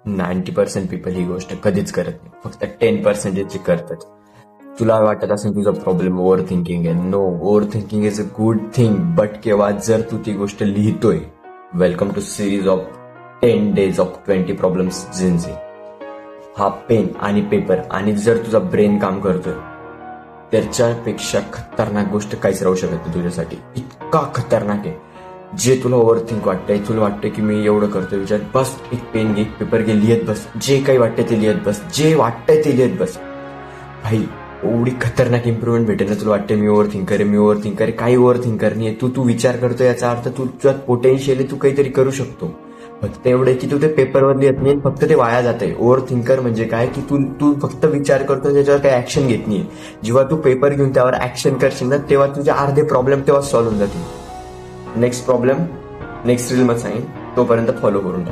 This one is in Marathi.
90% पीपल ही गोष्ट कधीच करत नाही, फक्त 10% जे करतात. तुला वाटत असेल तुझा प्रॉब्लेम ओव्हर थिंकिंग आहे. No, over thinking is a good thing, but केव्हा जर तू ती गोष्ट लिहितोय. Welcome to series of 10 days of 20 problems जिंचे. हा पेन आणि पेपर आणि जर तुझा ब्रेन काम करतोय, त्याच्यापेक्षा खतरनाक गोष्ट काहीच राहू शकत नाही तुझ्यासाठी. इतका खतरनाक आहे. जे तुला ओव्हर थिंक वाटतंय, तुला वाटतंय की मी एवढं करतोय, विचार बस, एक पेन घे, पेपर घे, लिहित बस. जे काही वाटतंय ते लिहित बस, जे वाटतंय ते लिहित बस. भाई, एवढी खतरनाक इम्प्रुव्हमेंट भेटेल ना. तुला वाटतं मी ओव्हर थिंकर आहे, मी ओव्हर थिंकर आहे. काही ओव्हर थिंकर नाही. तू विचार करतो याचा अर्थ तुझ्यात पोटेन्शियल आहे, तू काहीतरी करू शकतो. फक्त एवढं की तू ते पेपरवर लिहित नाही, फक्त ते वाया जातंय. ओव्हर थिंकर म्हणजे काय की तू फक्त विचार करतो, त्याच्यावर काही ऍक्शन घेत नाही. जेव्हा तू पेपर घेऊन त्यावर ऍक्शन करशील ना, तेव्हा तुझे अर्धे प्रॉब्लेम तेव्हा सॉल्व्ह होऊन जातील. नेक्स्ट प्रॉब्लेम नेक्स्ट रील मध्ये सांगेन. तोपर्यंत फॉलो करून टाक.